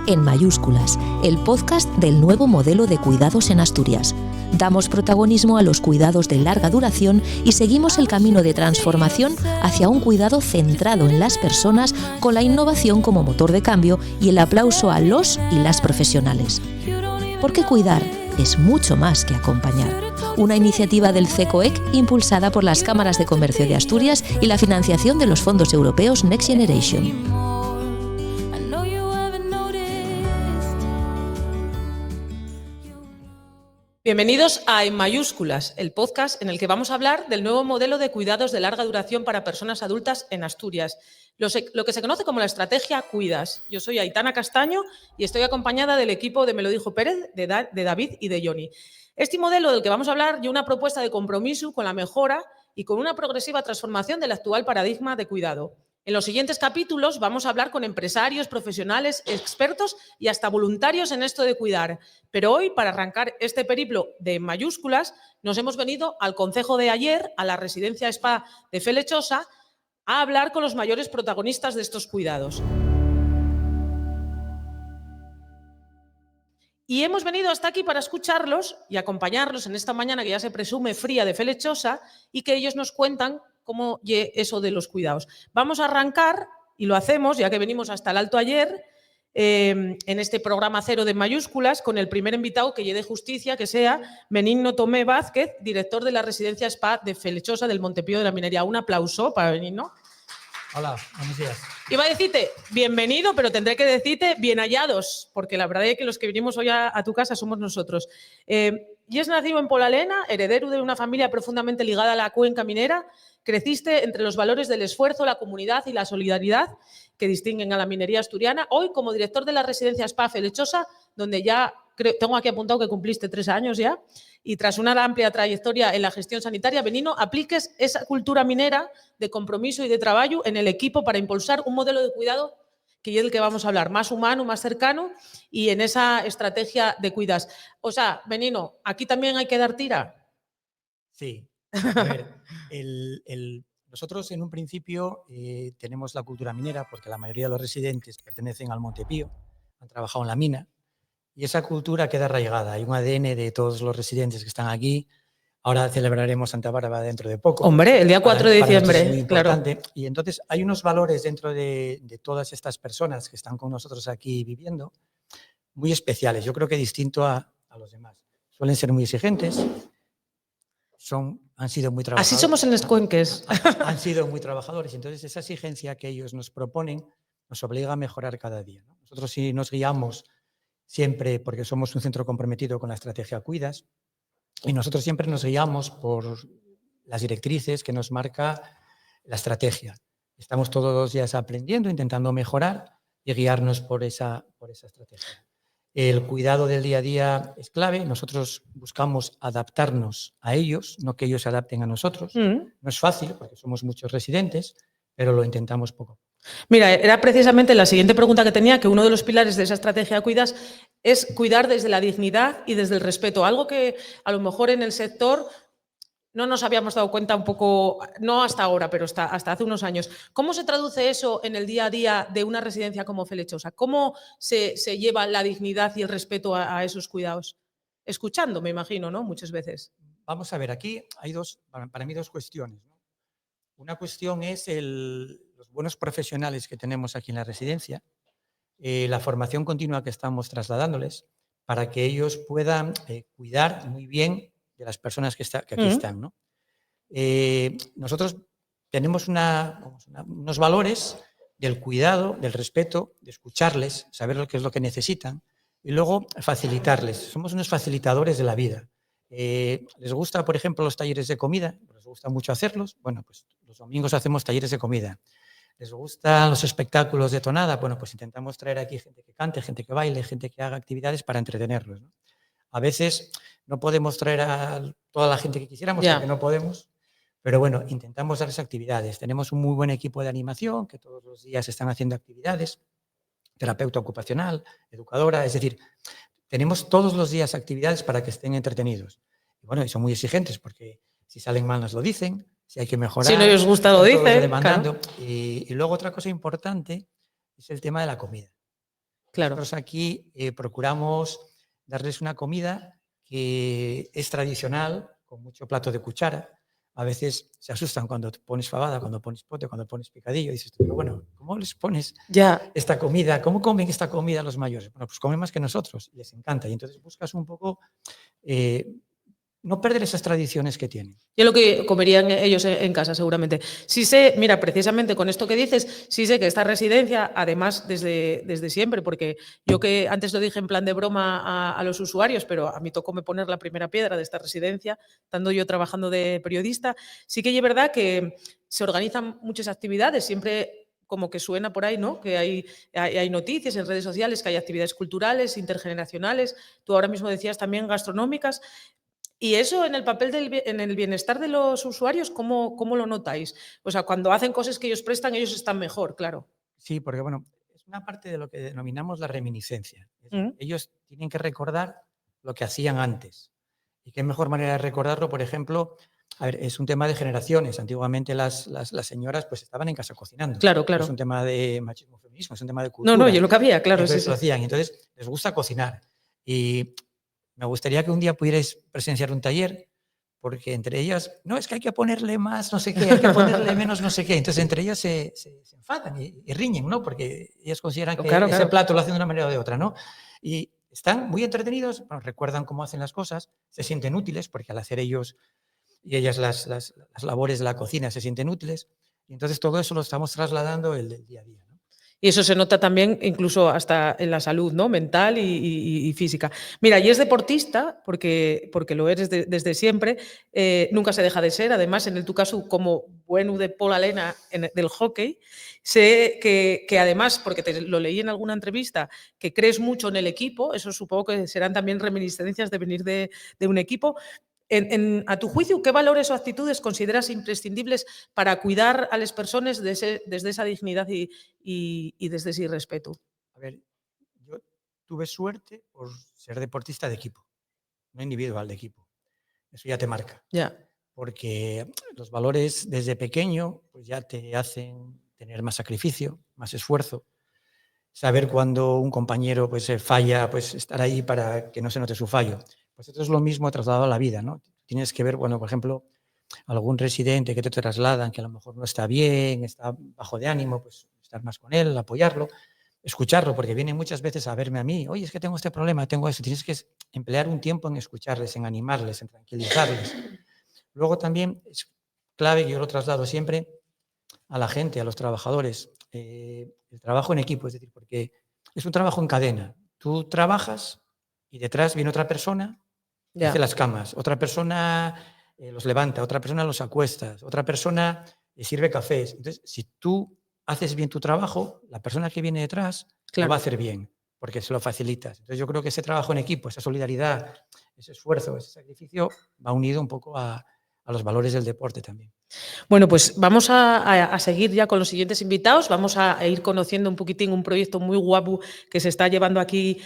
En Mayúsculas, el podcast del nuevo modelo de cuidados en Asturias. Damos protagonismo a los cuidados de larga duración y seguimos el camino de transformación hacia un cuidado centrado en las personas, con la innovación como motor de cambio y el aplauso a los y las profesionales. Porque cuidar es mucho más que acompañar. Una iniciativa del CECOEC impulsada por las Cámaras de Comercio de Asturias y la financiación de los fondos europeos Next Generation. Bienvenidos a En Mayúsculas, el podcast en el que vamos a hablar del nuevo modelo de cuidados de larga duración para personas adultas en Asturias, lo que se conoce como la estrategia Cuidas. Yo soy Aitana Castaño y estoy acompañada del equipo de Me lo dijo Pérez, de David y de Johnny. Este modelo del que vamos a hablar es una propuesta de compromiso con la mejora y con una progresiva transformación del actual paradigma de cuidado. En los siguientes capítulos vamos a hablar con empresarios, profesionales, expertos y hasta voluntarios en esto de cuidar. Pero hoy, para arrancar este periplo de Mayúsculas, nos hemos venido al concejo de Aller, a la residencia spa de Felechosa, a hablar con los mayores protagonistas de estos cuidados. Y hemos venido hasta aquí para escucharlos y acompañarlos en esta mañana que ya se presume fría de Felechosa y que ellos nos cuentan cómo es eso de los cuidados. Vamos a arrancar, y lo hacemos, ya que venimos hasta el Alto Aller, en este programa cero de Mayúsculas, con el primer invitado que lleve justicia, que sea Benigno Tomé Vázquez, director de la residencia spa de Felechosa del Montepío de la Minería. Un aplauso para Benigno. Hola, buenos días. Iba a decirte bienvenido, pero tendré que decirte bien hallados, porque la verdad es que los que vinimos hoy a tu casa somos nosotros. Y es nacido en Polalena, heredero de una familia profundamente ligada a la cuenca minera. Creciste entre los valores del esfuerzo, la comunidad y la solidaridad que distinguen a la minería asturiana. Hoy, como director de la residencia Spa Felechosa, donde ya tengo aquí apuntado que cumpliste 3 años ya, y tras una amplia trayectoria en la gestión sanitaria, Benigno, apliques esa cultura minera de compromiso y de trabajo en el equipo para impulsar un modelo de cuidado que es el que vamos a hablar, más humano, más cercano, y en esa estrategia de cuidas. O sea, Benigno, ¿aquí también hay que dar tira? Sí. A ver, nosotros en un principio tenemos la cultura minera porque la mayoría de los residentes pertenecen al Montepío, han trabajado en la mina y esa cultura queda arraigada. Hay un ADN de todos los residentes que están aquí. Ahora celebraremos Santa Bárbara dentro de poco. Hombre, el día 4 de diciembre, es muy importante. Claro. Y entonces hay unos valores dentro de todas estas personas que están con nosotros aquí viviendo muy especiales. Yo creo que distinto a los demás. Suelen ser muy exigentes. Han sido muy trabajadores. Así somos en los cuenques. Han sido muy trabajadores. Entonces, esa exigencia que ellos nos proponen nos obliga a mejorar cada día, ¿no? Nosotros sí nos guiamos siempre, porque somos un centro comprometido con la estrategia Cuidas, y nosotros siempre nos guiamos por las directrices que nos marca la estrategia. Estamos todos los días aprendiendo, intentando mejorar y guiarnos por esa estrategia. El cuidado del día a día es clave. Nosotros buscamos adaptarnos a ellos, no que ellos se adapten a nosotros. No es fácil porque somos muchos residentes, pero lo intentamos poco. Mira, era precisamente la siguiente pregunta que tenía, que uno de los pilares de esa estrategia Cuidas es cuidar desde la dignidad y desde el respeto, algo que a lo mejor en el sector no nos habíamos dado cuenta un poco, no hasta ahora, pero hasta hace unos años. ¿Cómo se traduce eso en el día a día de una residencia como Felechosa? ¿Cómo se lleva la dignidad y el respeto a esos cuidados? Escuchando, me imagino, ¿no? Muchas veces. Vamos a ver, aquí hay para mí dos cuestiones, ¿no? Una cuestión es los buenos profesionales que tenemos aquí en la residencia, la formación continua que estamos trasladándoles para que ellos puedan cuidar muy bien de las personas que aquí están, ¿no? Nosotros tenemos unos valores del cuidado, del respeto, de escucharles, saber lo que es lo que necesitan y luego facilitarles. Somos unos facilitadores de la vida. ¿Les gusta, por ejemplo, los talleres de comida? ¿Les gusta mucho hacerlos? Bueno, pues los domingos hacemos talleres de comida. ¿Les gustan los espectáculos de tonada? Bueno, pues intentamos traer aquí gente que cante, gente que baile, gente que haga actividades para entretenerlos, ¿no? A veces no podemos traer a toda la gente que quisiéramos, porque no podemos, pero bueno, intentamos darles actividades. Tenemos un muy buen equipo de animación que todos los días están haciendo actividades, terapeuta ocupacional, educadora, es decir, tenemos todos los días actividades para que estén entretenidos. Y bueno, y son muy exigentes porque si salen mal nos lo dicen, si hay que mejorar. Si no les gusta lo dicen. Claro. Y luego otra cosa importante es el tema de la comida. Claro. Nosotros aquí procuramos darles una comida que es tradicional, con mucho plato de cuchara. A veces se asustan cuando pones fabada, cuando pones pote, cuando pones picadillo. Dices, pero bueno, ¿cómo les pones Ya. esta comida? ¿Cómo comen esta comida los mayores? Bueno, pues comen más que nosotros, les encanta. Y entonces buscas un poco no perder esas tradiciones que tienen. Y es lo que comerían ellos en casa, seguramente. Sí sé, mira, precisamente con esto que dices, sí sé que esta residencia, además, desde siempre, porque yo que antes lo dije en plan de broma a los usuarios, pero a mí tocó me poner la primera piedra de esta residencia, estando yo trabajando de periodista, sí que es verdad que se organizan muchas actividades, siempre como que suena por ahí, ¿no? Que hay noticias en redes sociales, que hay actividades culturales, intergeneracionales, tú ahora mismo decías también gastronómicas. Y eso en el papel en el bienestar de los usuarios, ¿cómo lo notáis? O sea, cuando hacen cosas que ellos prestan, ellos están mejor, claro. Sí, porque bueno, es una parte de lo que denominamos la reminiscencia. Es decir, Mm. ellos tienen que recordar lo que hacían antes. ¿Y qué mejor manera de recordarlo? Por ejemplo, a ver, es un tema de generaciones. Antiguamente las señoras pues estaban en casa cocinando. Claro, No es claro. un tema de machismo, feminismo, es un tema de No, cultura. yo lo cabía, claro, sí, Entonces lo sí. hacían. Entonces les gusta cocinar. Y me gustaría que un día pudierais presenciar un taller, porque entre ellas, no, es que hay que ponerle más no sé qué, hay que ponerle menos no sé qué. Entonces entre ellas se enfadan y riñen, ¿no? Porque ellas consideran que Claro, ese claro. plato lo hacen de una manera o de otra, ¿no? Y están muy entretenidos, bueno, recuerdan cómo hacen las cosas, se sienten útiles, porque al hacer ellos y ellas las labores de la cocina se sienten útiles. Y entonces todo eso lo estamos trasladando el del día a día, ¿no? Y eso se nota también incluso hasta en la salud, ¿no? Mental y física. Mira, y es deportista, porque lo eres desde siempre, nunca se deja de ser. Además, en tu caso, como bueno de Paul Alena del hockey, sé que además, porque te lo leí en alguna entrevista, que crees mucho en el equipo, eso supongo que serán también reminiscencias de venir de un equipo. A tu juicio, ¿qué valores o actitudes consideras imprescindibles para cuidar a las personas desde esa dignidad y desde ese respeto? A ver, yo tuve suerte por ser deportista de equipo, no individual, de equipo. Eso ya te marca. Ya. Porque los valores desde pequeño pues ya te hacen tener más sacrificio, más esfuerzo, saber cuando un compañero pues falla, pues estar ahí para que no se note su fallo. Pues esto es lo mismo trasladado a la vida, ¿no? Tienes que ver, bueno, por ejemplo, algún residente que te trasladan que a lo mejor no está bien, está bajo de ánimo, pues estar más con él, apoyarlo, escucharlo, porque vienen muchas veces a verme a mí, oye, es que tengo este problema, tengo eso. Tienes que emplear un tiempo en escucharles, en animarles, en tranquilizarles. Luego también es clave, que yo lo traslado siempre a la gente, a los trabajadores, el trabajo en equipo, es decir, porque es un trabajo en cadena. Tú trabajas y detrás viene otra persona que hace Ya. las camas, otra persona los levanta, otra persona los acuesta, otra persona sirve cafés. Entonces, si tú haces bien tu trabajo, la persona que viene detrás lo va a Claro. hacer bien, porque se lo facilitas. Entonces, yo creo que ese trabajo en equipo, esa solidaridad, ese esfuerzo, ese sacrificio, va unido un poco a los valores del deporte también. Bueno, pues vamos a seguir ya con los siguientes invitados. Vamos a ir conociendo un poquitín un proyecto muy guapo que se está llevando aquí,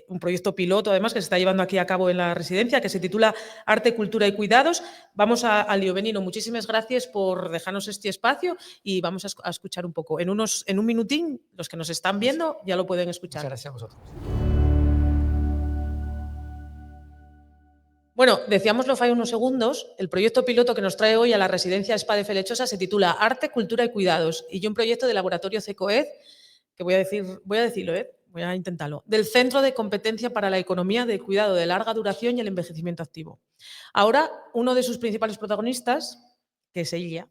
un proyecto piloto además que se está llevando aquí a cabo en la residencia, que se titula Arte, Cultura y Cuidados. Vamos a Lío Benino. Muchísimas gracias por dejarnos este espacio y vamos a escuchar un poco. En un minutín, los que nos están viendo ya lo pueden escuchar. Muchas gracias a vosotros. Bueno, decíamoslo hace unos segundos, el proyecto piloto que nos trae hoy a la residencia Spa de Felechosa se titula Arte, Cultura y Cuidados, y yo un proyecto de laboratorio CECOED, que voy a decirlo, voy a intentarlo, del Centro de Competencia para la Economía del Cuidado de Larga Duración y el Envejecimiento Activo. Ahora, uno de sus principales protagonistas, que es ella,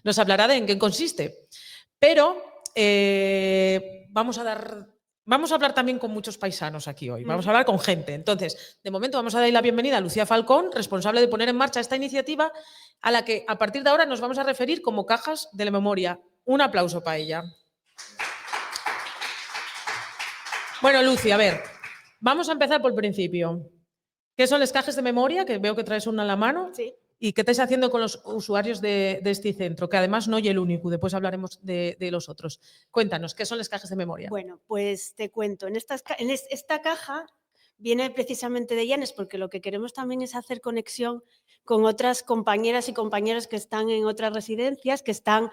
nos hablará de en qué consiste, pero vamos a hablar también con muchos paisanos aquí hoy, vamos a hablar con gente. Entonces, de momento vamos a dar la bienvenida a Lucía Falcón, responsable de poner en marcha esta iniciativa a la que a partir de ahora nos vamos a referir como cajas de la memoria. Un aplauso para ella. Bueno, Lucía, a ver, vamos a empezar por el principio. ¿Qué son las cajas de memoria? Que veo que traes una en la mano. Sí. ¿Y qué estáis haciendo con los usuarios de este centro? Que además no es el único, después hablaremos de los otros. Cuéntanos, ¿qué son las cajas de memoria? Bueno, pues te cuento. Esta caja viene precisamente de Llanes porque lo que queremos también es hacer conexión con otras compañeras y compañeros que están en otras residencias, que están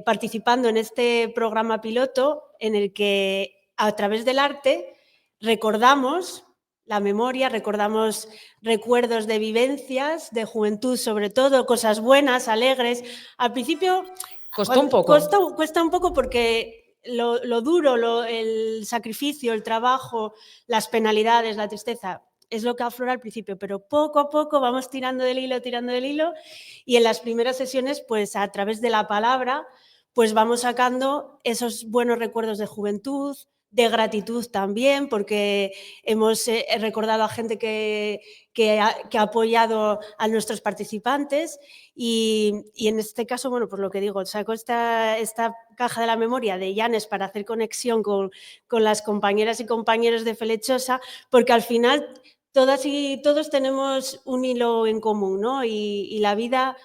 participando en este programa piloto en el que a través del arte recordamos la memoria, recordamos recuerdos de vivencias, de juventud sobre todo, cosas buenas, alegres. Al principio Costó un poco. Cuesta un poco porque lo duro, el sacrificio, el trabajo, las penalidades, la tristeza, es lo que aflora al principio, pero poco a poco vamos tirando del hilo, y en las primeras sesiones, pues a través de la palabra, pues vamos sacando esos buenos recuerdos de juventud, de gratitud también, porque hemos recordado a gente que ha apoyado a nuestros participantes y en este caso, bueno, pues lo que digo, saco esta caja de la memoria de Llanes para hacer conexión con las compañeras y compañeros de Felechosa, porque al final todas y todos tenemos un hilo en común, ¿no? Y la vida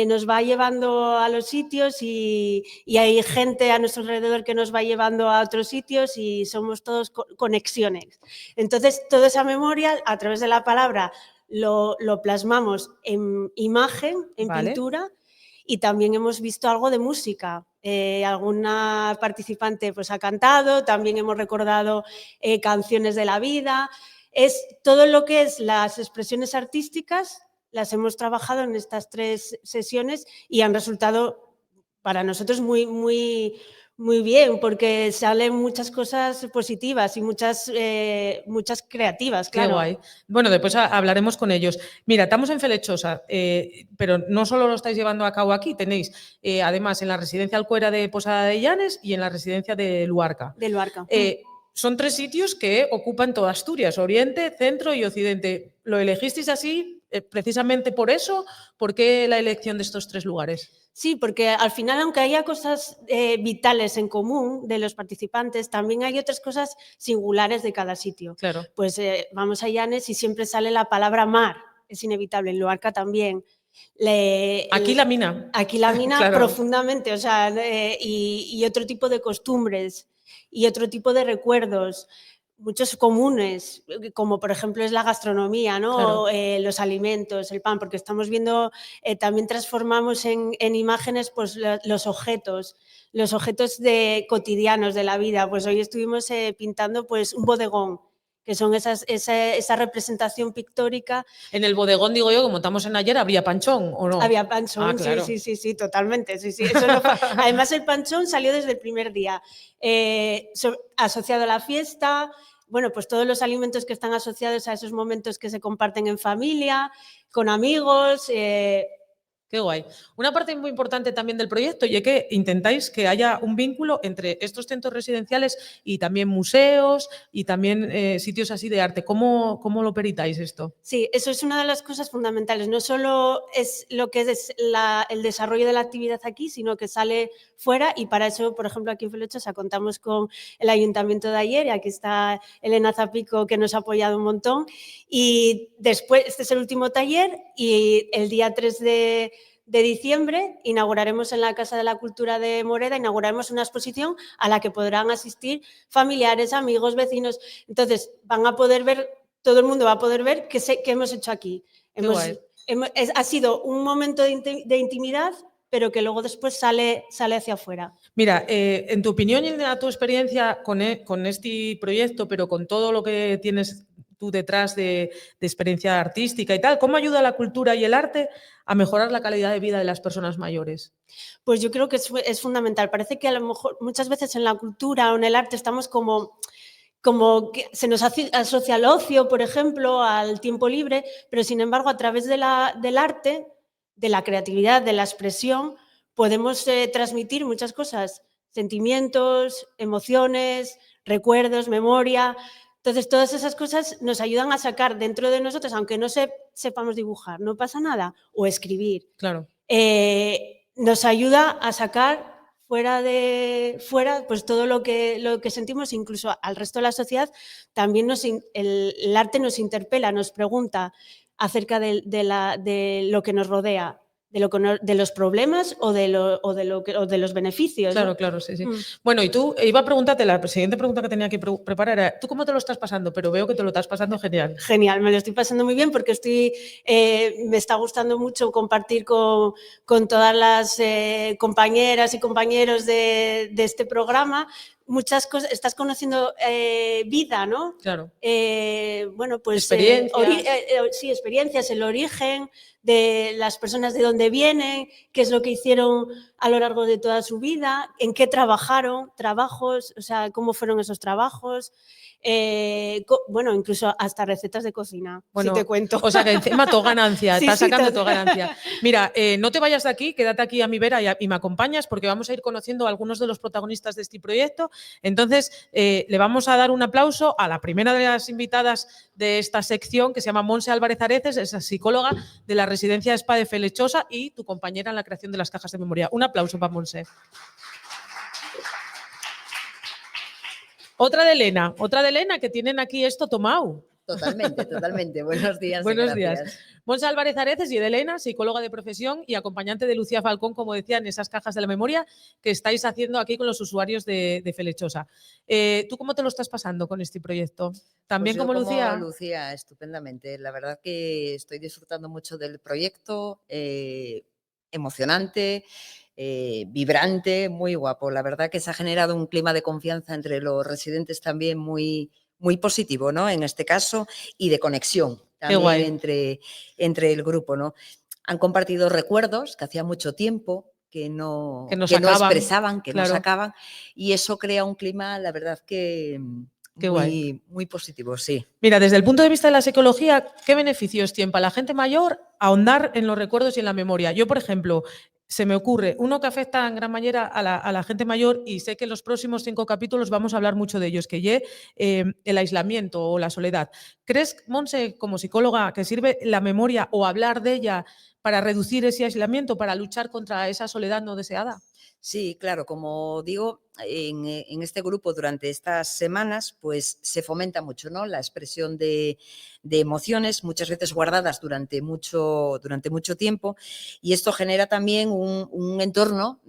nos va llevando a los sitios y hay gente a nuestro alrededor que nos va llevando a otros sitios y somos todos conexiones. Entonces, toda esa memoria, a través de la palabra, lo plasmamos en imagen, en pintura, y también hemos visto algo de música. Alguna participante pues, ha cantado, también hemos recordado canciones de la vida. Es todo lo que es las expresiones artísticas, las hemos trabajado en estas 3 sesiones y han resultado para nosotros muy, muy, muy bien, porque salen muchas cosas positivas y muchas creativas, claro. Qué guay. Bueno, después hablaremos con ellos. Mira, estamos en Felechosa, pero no solo lo estáis llevando a cabo aquí, tenéis además en la residencia Alcuera de Posada de Llanes y en la residencia de Luarca. De Luarca. Son 3 sitios que ocupan toda Asturias, Oriente, Centro y Occidente. ¿Lo elegisteis así precisamente por eso? ¿Por qué la elección de estos 3 lugares? Sí, porque al final, aunque haya cosas vitales en común de los participantes, también hay otras cosas singulares de cada sitio. Claro. Pues vamos a Llanes y siempre sale la palabra mar, es inevitable, en Luarca también. Aquí la mina. Aquí la mina claro. Profundamente, o sea, y otro tipo de costumbres y otro tipo de recuerdos, muchos comunes, como por ejemplo es la gastronomía, ¿no? Claro. Los alimentos, el pan, porque estamos viendo, también transformamos en imágenes pues, los objetos cotidianos de la vida. Pues hoy estuvimos pintando pues, un bodegón, que son esa representación pictórica. En el bodegón, digo yo, como estamos en ayer, ¿habría panchón o no? Había panchón, claro. sí, totalmente. Sí. Eso además, el panchón salió desde el primer día, asociado a la fiesta, bueno, pues todos los alimentos que están asociados a esos momentos que se comparten en familia, con amigos. Qué guay. Una parte muy importante también del proyecto y es que intentáis que haya un vínculo entre estos centros residenciales y también museos y también sitios así de arte. ¿Cómo lo peritáis esto? Sí, eso es una de las cosas fundamentales. No solo es lo que es el desarrollo de la actividad aquí, sino que sale fuera y para eso, por ejemplo, aquí en Felechosa contamos con el Ayuntamiento de Ayer y aquí está Elena Zapico que nos ha apoyado un montón. Y después, este es el último taller y el día 3 de diciembre inauguraremos en la Casa de la Cultura de Moreda, inauguraremos una exposición a la que podrán asistir familiares, amigos, vecinos. Entonces, van a poder ver, todo el mundo va a poder ver qué hemos hecho aquí. Ha sido un momento de intimidad, pero que luego después sale hacia afuera. Mira, en tu opinión y en tu experiencia con este proyecto, pero con todo lo que tienes tú detrás de experiencia artística y tal, ¿cómo ayuda la cultura y el arte a mejorar la calidad de vida de las personas mayores? Pues yo creo que es fundamental. Parece que a lo mejor muchas veces en la cultura o en el arte estamos como que se nos asocia al ocio, por ejemplo, al tiempo libre, pero sin embargo a través del arte, de la creatividad, de la expresión, podemos transmitir muchas cosas, sentimientos, emociones, recuerdos, memoria. Entonces, todas esas cosas nos ayudan a sacar dentro de nosotros, aunque no sepamos dibujar, no pasa nada, o escribir. Claro. Nos ayuda a sacar fuera pues todo lo que sentimos, incluso al resto de la sociedad. También el arte nos interpela, nos pregunta acerca de lo que nos rodea, de los problemas o de los beneficios. Claro, ¿no? claro, sí. Bueno, y tú, iba a preguntarte, la siguiente pregunta que tenía que preparar era, ¿tú cómo te lo estás pasando? Pero veo que te lo estás pasando genial. Genial, me lo estoy pasando muy bien porque me está gustando mucho compartir con todas las compañeras y compañeros de este programa. muchas cosas, estás conociendo vida, ¿no? Claro. Bueno, pues Experiencias. sí, experiencias, el origen de las personas, de dónde vienen, qué es lo que hicieron a lo largo de toda su vida, en qué trabajaron, trabajos, o sea, cómo fueron esos trabajos. Bueno, incluso hasta recetas de cocina, Bueno, si te cuento. O sea que encima todo ganancia, Sí, estás sí, sacando todo. todo ganancia. Mira, no te vayas de aquí, quédate aquí a mi vera y me acompañas porque vamos a ir conociendo a algunos de los protagonistas de este proyecto. Entonces, le vamos a dar un aplauso a la primera de las invitadas de esta sección, que se llama Montse Álvarez Areces, es psicóloga de la residencia Spa de Felechosa y tu compañera en la creación de las cajas de memoria. Un aplauso para Montse. Otra de Elena, que tienen aquí esto tomado. Totalmente, totalmente. Buenos días. Buenos gracias. días. Montse Álvarez Areces y Elena, psicóloga de profesión y acompañante de Lucía Falcón, como decía, en esas cajas de la memoria que estáis haciendo aquí con los usuarios de Felechosa. ¿Tú cómo te lo estás pasando con este proyecto? ¿También Pues yo, como Lucía? Como Lucía, estupendamente. La verdad que estoy disfrutando mucho del proyecto, emocionante, vibrante, muy guapo. La verdad que se ha generado un clima de confianza entre los residentes también muy positivo, ¿no? En este caso, y de conexión también entre el grupo, ¿no? Han compartido recuerdos que hacía mucho tiempo que no expresaban, que no sacaban, y eso crea un clima, la verdad que muy positivo, sí. Mira, desde el punto de vista de la psicología, ¿qué beneficios tiene para la gente mayor ahondar en los recuerdos y en la memoria? Yo, por ejemplo, se me ocurre uno que afecta en gran manera a la gente mayor y sé que en los próximos 5 capítulos vamos a hablar mucho de ellos, que es el aislamiento o la soledad. ¿Crees, Montse, como psicóloga, que sirve la memoria o hablar de ella para reducir ese aislamiento, para luchar contra esa soledad no deseada? Sí, claro, como digo, en este grupo durante estas semanas pues se fomenta mucho, ¿no? La expresión de emociones, muchas veces guardadas durante mucho tiempo, y esto genera también un entorno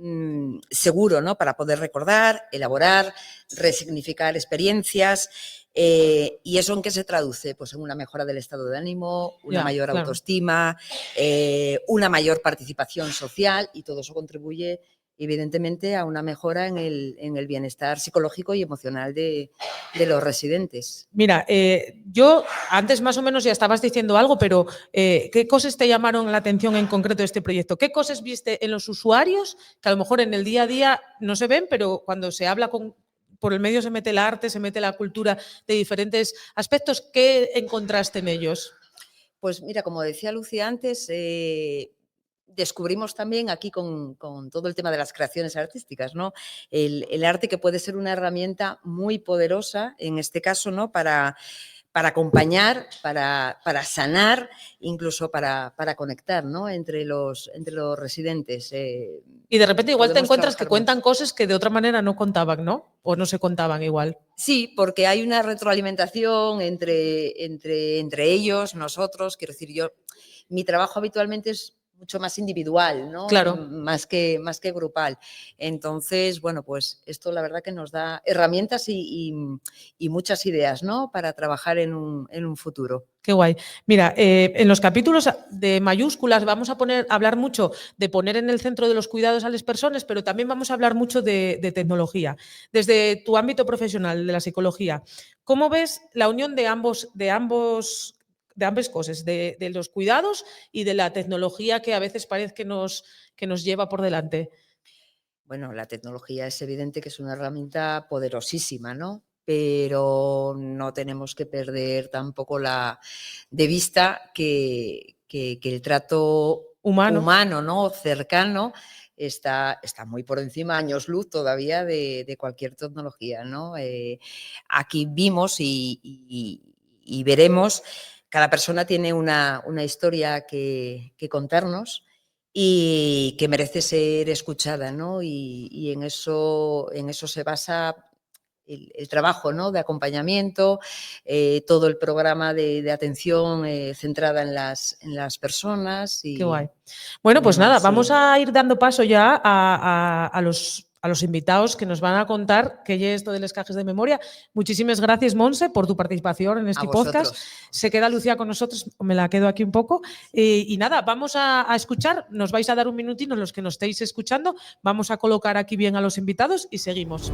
seguro, ¿no? Para poder recordar, elaborar, resignificar experiencias. ¿Y eso en qué se traduce? Pues en una mejora del estado de ánimo, una mayor autoestima, una mayor participación social, y todo eso contribuye evidentemente a una mejora en el bienestar psicológico y emocional de los residentes. Mira, yo antes más o menos ya estabas diciendo algo, pero ¿qué cosas te llamaron la atención en concreto de este proyecto? ¿Qué cosas viste en los usuarios que a lo mejor en el día a día no se ven, pero cuando se habla por el medio se mete el arte, se mete la cultura de diferentes aspectos? ¿Qué encontraste en ellos? Pues mira, como decía Lucía antes, descubrimos también aquí con todo el tema de las creaciones artísticas, ¿no? El arte, que puede ser una herramienta muy poderosa, en este caso, ¿no? Para acompañar, para sanar, incluso para conectar, ¿no? entre los residentes. Y de repente igual te encuentras que cuentan cosas que de otra manera no contaban, ¿no? O no se contaban igual. Sí, porque hay una retroalimentación entre ellos, nosotros. Quiero decir, mi trabajo habitualmente es mucho más individual, ¿no? Claro. Más que grupal. Entonces, bueno, pues esto la verdad que nos da herramientas y muchas ideas, ¿no? Para trabajar en un futuro. Qué guay. Mira, en los capítulos de mayúsculas vamos a hablar mucho de poner en el centro de los cuidados a las personas, pero también vamos a hablar mucho de tecnología. Desde tu ámbito profesional, de la psicología, ¿cómo ves la unión de ambas cosas, de los cuidados y de la tecnología que a veces parece que nos lleva por delante? Bueno, la tecnología es evidente que es una herramienta poderosísima, ¿no? Pero no tenemos que perder tampoco de vista que el trato humano, ¿no? Cercano, está muy por encima, años luz todavía, de cualquier tecnología, ¿no? Aquí vimos y veremos, cada persona tiene una historia que contarnos y que merece ser escuchada, ¿no? Y en eso se basa el trabajo, ¿no? De acompañamiento, todo el programa de atención centrada en las personas. Qué guay. Bueno, pues nada, vamos a ir dando paso ya a los invitados que nos van a contar qué es esto de las cajas de memoria. Muchísimas gracias, Montse, por tu participación en este podcast. Se queda Lucía con nosotros, me la quedo aquí un poco. Y nada, vamos a escuchar, nos vais a dar un minutino los que nos estéis escuchando, vamos a colocar aquí bien a los invitados y seguimos.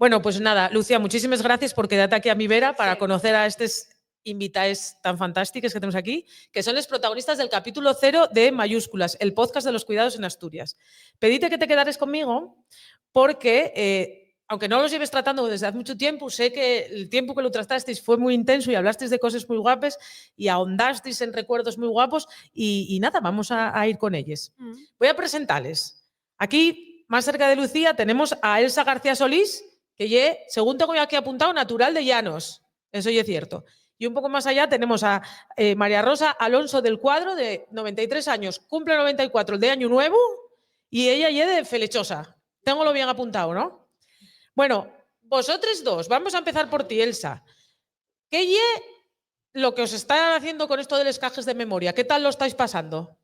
Bueno, pues nada, Lucía, muchísimas gracias por quedarte aquí a mi vera para conocer a estos invitados tan fantásticos que tenemos aquí, que son los protagonistas del capítulo 0 de Mayúsculas, el podcast de los cuidados en Asturias. Pedite que te quedares conmigo porque, aunque no los lleves tratando desde hace mucho tiempo, sé que el tiempo que lo tratasteis fue muy intenso y hablasteis de cosas muy guapas y ahondasteis en recuerdos muy guapos y nada, vamos a ir con ellos. Voy a presentarles. Aquí, más cerca de Lucía, tenemos a Elsa García Solís, que según tengo yo aquí apuntado, natural de Llanos. Eso ya es cierto. Y un poco más allá tenemos a María Rosa Alonso del Cuadro, de 93 años, cumple 94 el de Año Nuevo, y ella ya de Felechosa. Tengo lo bien apuntado, ¿no? Bueno, vosotros dos, vamos a empezar por ti, Elsa. ¿Qué lo que os está haciendo con esto de los cajes de memoria? ¿Qué tal lo estáis pasando?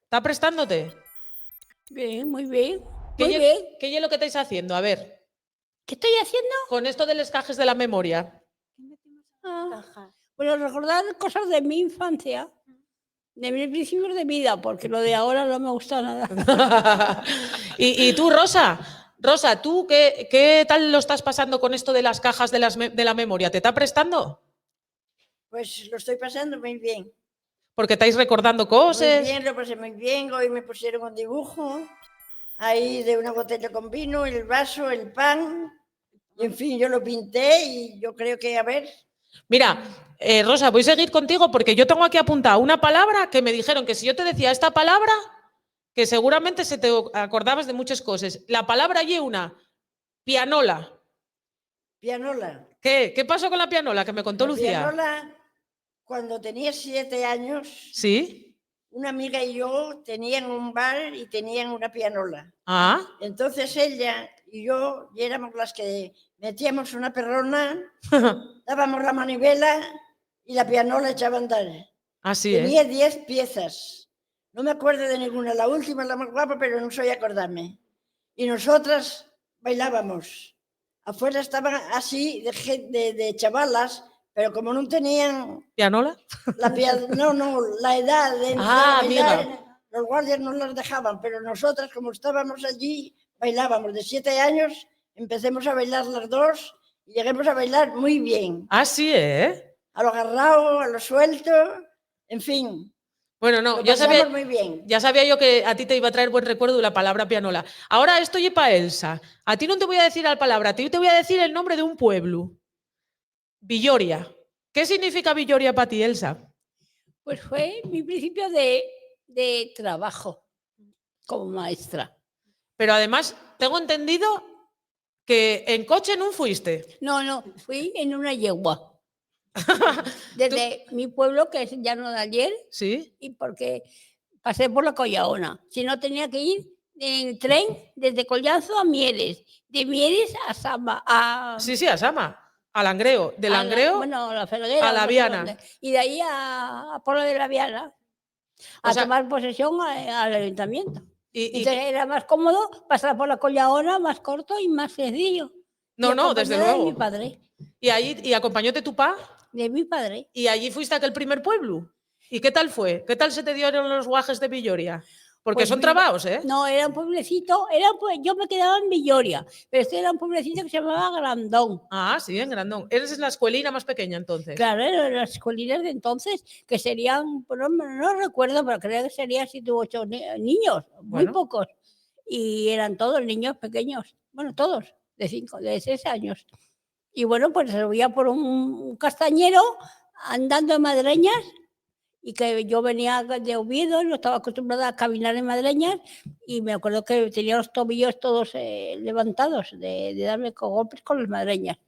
¿Está prestándote? Bien, muy bien. ¿Qué es lo que estáis haciendo? A ver. ¿Qué estoy haciendo? Con esto de los cajes de la memoria. Bueno, recordar cosas de mi infancia, de mis principios de vida, porque lo de ahora no me gusta nada. ¿Y tú, Rosa? Rosa, ¿tú qué tal lo estás pasando con esto de las cajas de la memoria? ¿Te está prestando? Pues lo estoy pasando muy bien. Porque estáis recordando cosas. Muy bien, lo pasé muy bien. Hoy me pusieron un dibujo ahí de una botella con vino, el vaso, el pan. Y en fin, yo lo pinté y yo creo que, a ver... Mira, Rosa, voy a seguir contigo porque yo tengo aquí apuntada una palabra que me dijeron que si yo te decía esta palabra, que seguramente se te acordabas de muchas cosas. La palabra y una, pianola. Pianola. ¿Qué pasó con la pianola que me contó Lucía? Pianola, cuando tenía 7 años, ¿Sí? Una amiga y yo tenían un bar y tenían una pianola. Ah. Entonces ella y yo y éramos las que metíamos una perrona, dábamos la manivela y la pianola echaba a andar. Así Tenía 10 piezas. No me acuerdo de ninguna. La última es la más guapa, pero no soy acordarme. Y nosotras bailábamos. Afuera estaban así de chavalas, pero como no tenían... ¿Pianola? La edad de bailar, amiga. Los guardias no las dejaban, pero nosotras, como estábamos allí, bailábamos. De 7 años empecemos a bailar las dos y lleguemos a bailar muy bien. Así, A lo agarrado, a lo suelto, en fin. Bueno, no, ya sabía yo que a ti te iba a traer buen recuerdo de la palabra pianola. Ahora esto es para Elsa. A ti no te voy a decir la palabra, a ti te voy a decir el nombre de un pueblo. Villoria. ¿Qué significa Villoria para ti, Elsa? Pues fue mi principio de trabajo como maestra. Pero además, tengo entendido que en coche no fuiste. No, fui en una yegua. Desde mi pueblo, que es Llano de Ayer, ¿sí? Y porque pasé por la Collaona. Si no, tenía que ir en tren desde Collazo a Mieres, de Mieres a Sama. Sí, a Sama, a Langreo, de Langreo a la Felguera, a La Viana. Y de ahí a Pueblo de La Viana, a tomar posesión al ayuntamiento. Entonces era más cómodo pasar por la Collaona, más corto y más sencillo. No, desde luego. De mi padre. ¿Y acompañóte tu pa? De mi padre. ¿Y allí fuiste a aquel primer pueblo? ¿Y qué tal fue? ¿Qué tal se te dieron los guajes de Villoria? Porque pues son trabaos, ¿eh? No, era un pueblecito, yo me quedaba en Villoria, pero este era un pueblecito que se llamaba Grandón. Ah, sí, en Grandón. ¿Eres la escuelina más pequeña entonces? Claro, eran las escuelinas de entonces, que serían, no recuerdo, pero creo que serían 7 u 8 niños, muy pocos. Y eran todos niños pequeños, bueno, todos, de 6 años. Y bueno, pues se subía por un castañero andando en madreñas, y que yo venía de Oviedo, no estaba acostumbrada a caminar en madreñas, y me acuerdo que tenía los tobillos todos levantados de darme golpes con las madreñas.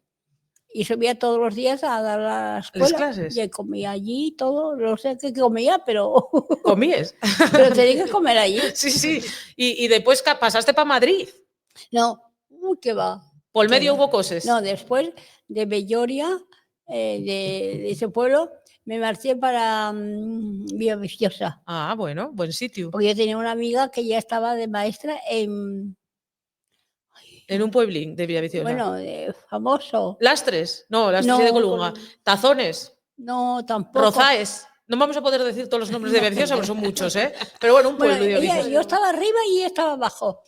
Y subía todos los días a dar la escuela. ¿Las clases? Y comía allí todo, no sé qué comía, pero... ¿Comías? Pero tenía que comer allí. Sí. ¿Y después pasaste para Madrid? No, ¿qué va? ¿Por el medio hubo cosas? No, después de Villoria, de ese pueblo, me marché para Villaviciosa. Ah, bueno, buen sitio. Porque yo tenía una amiga que ya estaba de maestra en un pueblín de Villaviciosa. Bueno, famoso. ¿Lastres? No, Lastres de Colunga. ¿Tazones? No, tampoco. ¿Rozaes? No vamos a poder decir todos los nombres de Villaviciosa, porque son muchos, ¿eh? Pero bueno, un pueblo de Villaviciosa. Yo estaba arriba y ella estaba abajo.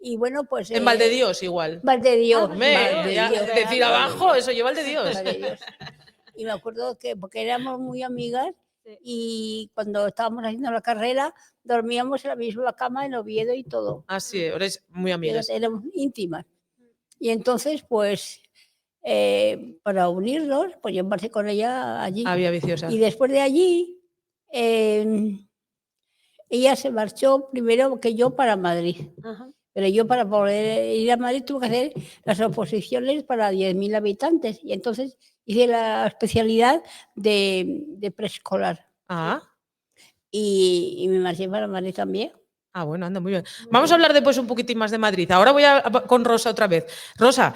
Y bueno, pues... En Valdedios igual. Valdedios. Hombre, ya, decir abajo, eso lleva Valdedios. Y me acuerdo que, porque éramos muy amigas, y cuando estábamos haciendo la carrera, dormíamos en la misma cama en Oviedo y todo. Ah, sí, eres muy amigas. Éramos íntimas. Y entonces, pues, para unirnos, pues yo embarqué con ella allí. Había Viciosa. Y después de allí, ella se marchó primero que yo para Madrid. Ajá. Pero yo para poder ir a Madrid tuve que hacer las oposiciones para 10.000 habitantes. Y entonces hice la especialidad de preescolar. Ah. Y me marché para Madrid también. Ah, bueno, anda muy bien. Vamos a hablar después un poquitín más de Madrid. Ahora voy con Rosa otra vez. Rosa,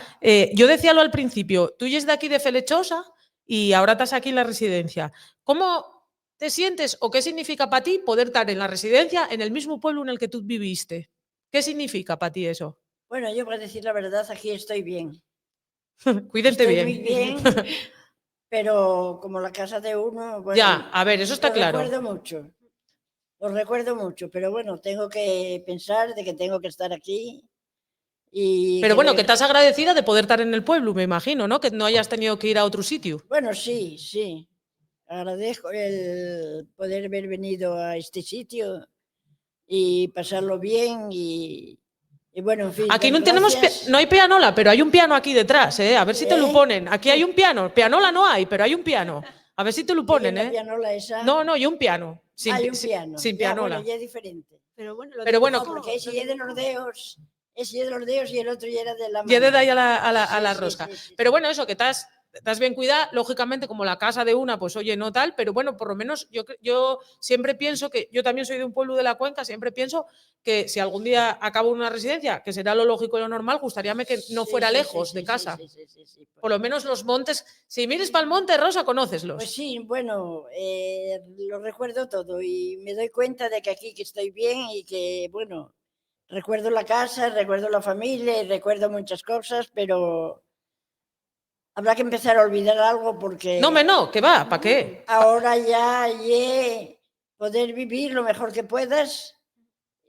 yo decía lo al principio, tú eres de aquí de Felechosa y ahora estás aquí en la residencia. ¿Cómo te sientes o qué significa para ti poder estar en la residencia en el mismo pueblo en el que tú viviste? ¿Qué significa para ti eso? Bueno, yo para decir la verdad, aquí estoy bien. Cuídate Estoy bien. muy bien, pero como la casa de uno... Bueno, ya, a ver, eso está claro. Lo recuerdo mucho, pero bueno, tengo que pensar de que tengo que estar aquí. Y pero bueno, que estás agradecida de poder estar en el pueblo, me imagino, ¿no? Que no hayas tenido que ir a otro sitio. Bueno, sí. Agradezco el poder haber venido a este sitio y pasarlo bien y bueno, en fin. Aquí no hay pianola, pero hay un piano aquí detrás, ¿eh? A ver si te lo ponen. Aquí hay un piano. Pianola no hay, pero hay un piano. A ver si te lo ponen, ¿eh? Pianola esa? No, y un piano. Hay un piano. Sin pianola. Bueno, ya es diferente. Pero bueno, porque ese ya es de los dedos. Ese de los dedos y el otro ya era de la mano. Ya de ahí a la rosca. Sí. Pero bueno, eso, que estás bien cuidada, lógicamente como la casa de una, pues oye, no tal, pero bueno, por lo menos yo siempre pienso que, yo también soy de un pueblo de la Cuenca, siempre pienso que si algún día acabo en una residencia, que será lo lógico y lo normal, gustaríame que no fuera lejos de casa. Sí. Por lo menos los montes, si mires para el monte, Rosa, conóceslos. Pues sí, bueno, lo recuerdo todo y me doy cuenta de que aquí que estoy bien y que, bueno, recuerdo la casa, recuerdo la familia y recuerdo muchas cosas, pero habrá que empezar a olvidar algo porque... No, ¿qué va? ¿Para qué? Ahora ya poder vivir lo mejor que puedas